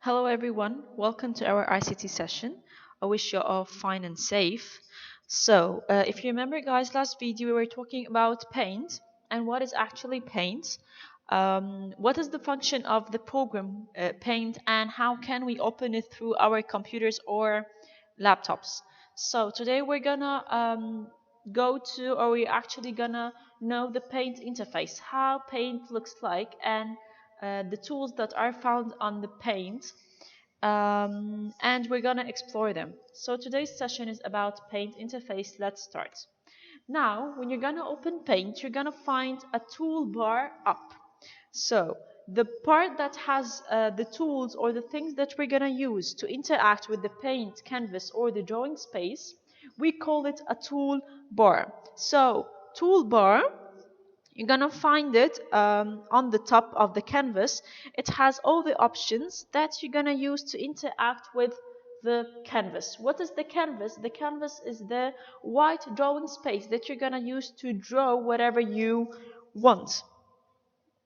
Hello everyone, welcome to our ICT session. I wish you're all fine and safe. If you remember guys, last video we were talking about paint and what is actually paint, what is the function of the program paint, and how can we open it through our computers or laptops. So today we're gonna we're actually gonna know the paint interface, how paint looks like, and the tools that are found on the paint, and we're gonna explore them. So today's session is about paint interface. Let's start. Now when you're gonna open paint, you're gonna find a toolbar up. So the part that has the tools or the things that we're gonna use to interact with the paint canvas or the drawing space, we call it a toolbar. So toolbar, you're gonna find it on the top of the canvas. It has all the options that you're gonna use to interact with the canvas. What is the canvas? The canvas is the white drawing space that you're gonna use to draw whatever you want.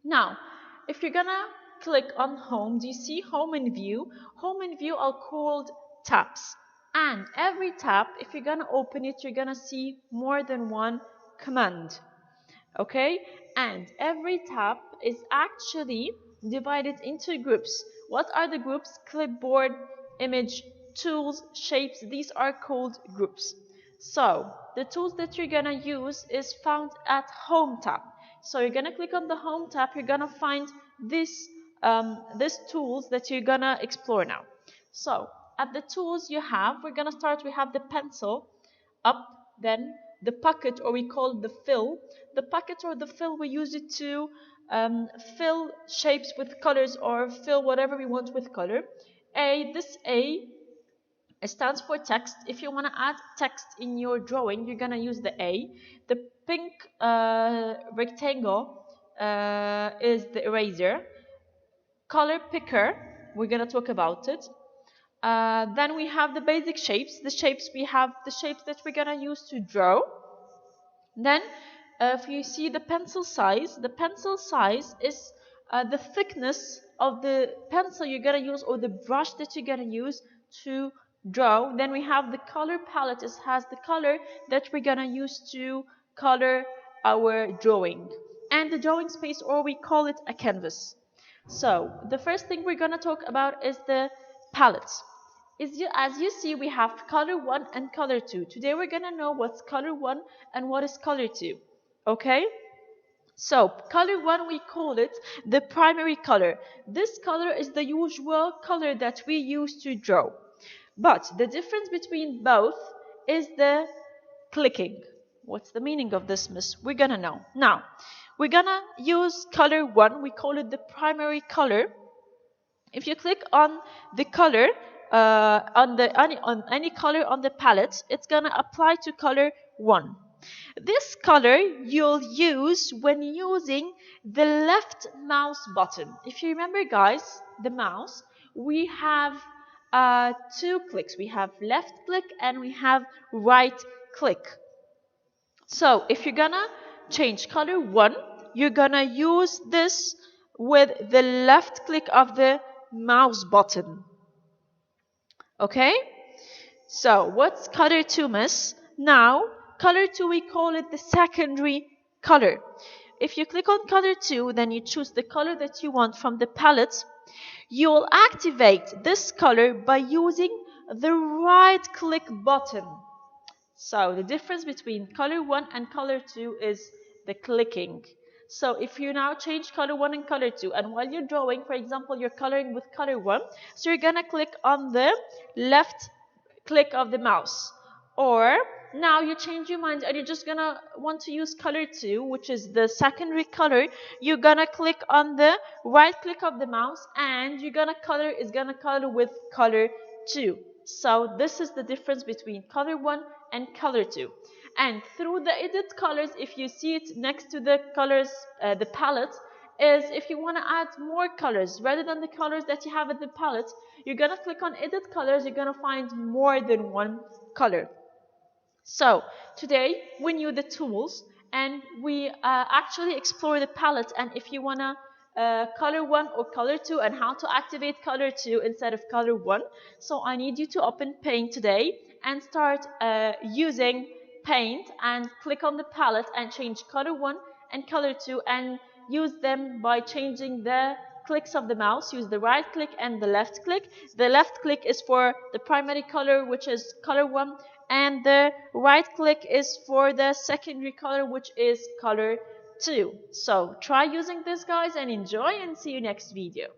Now, if you're gonna click on home, do you see home and view? Home and view are called tabs. And every tab, if you're gonna open it, you're gonna see more than one command. Okay, and every tab is actually divided into groups. What are the groups? Clipboard, image, tools, shapes. These are called groups. So the tools that you're gonna use is found at home tab. So you're gonna click on the home tab, you're gonna find these tools that you're gonna explore now. So at the tools we're gonna start, we have the pencil up, then the pocket, or we call it the fill. The pocket or the fill, we use it to fill shapes with colors or fill whatever we want with color. This A stands for text. If you want to add text in your drawing, you're gonna use the A. The pink rectangle is the eraser. Color picker, we're gonna talk about it. Then we have the basic shapes. We have the shapes that we're gonna use to draw. Then if you see the pencil size is the thickness of the pencil you're gonna use or the brush that you're gonna use to draw. Then we have the color palette. It has the color that we're gonna use to color our drawing, and the drawing space, or we call it a canvas. So the first thing we're gonna talk about is the palette. As you see, we have color 1 and color 2. Today we're gonna know what's color 1 and what is color 2. Okay? So color 1, we call it the primary color. This color is the usual color that we use to draw. But the difference between both is the clicking. What's the meaning of this, miss? We're gonna know. Now, we're gonna use color 1. We call it the primary color. If you click on the color, on any color on the palette, it's gonna apply to color 1. This color you'll use when using the left mouse button. If you remember, guys, the mouse, we have two clicks. We have left click and we have right click. So if you're gonna change color 1, you're gonna use this with the left click of the mouse button. Okay? So what's color 2, miss? Now, color 2, we call it the secondary color. If you click on color 2, then you choose the color that you want from the palette. You'll activate this color by using the right click button. So the difference between color 1 and color 2 is the clicking. So if you now change color 1 and color 2, and while you're drawing, for example, you're coloring with color 1, so you're gonna click on the left click of the mouse. Or now you change your mind and you're just gonna want to use color 2, which is the secondary color. You're gonna click on the right click of the mouse, and you're gonna color with color 2. So this is the difference between color 1 and color 2. And through the edit colors, if you see it next to the colors, the palette, is if you want to add more colors rather than the colors that you have in the palette, you're gonna click on edit colors. You're gonna find more than one color. So today we knew the tools, and we actually explore the palette. And if you wanna color 1 or color 2 and how to activate color 2 instead of color 1. So I need you to open Paint today and start using Paint and click on the palette and change color 1 and color 2 and use them by changing the clicks of the mouse. Use the right click and the left click. The left click is for the primary color, which is color 1, and the right click is for the secondary color, which is color 2. So try using this, guys, and enjoy, and see you next video.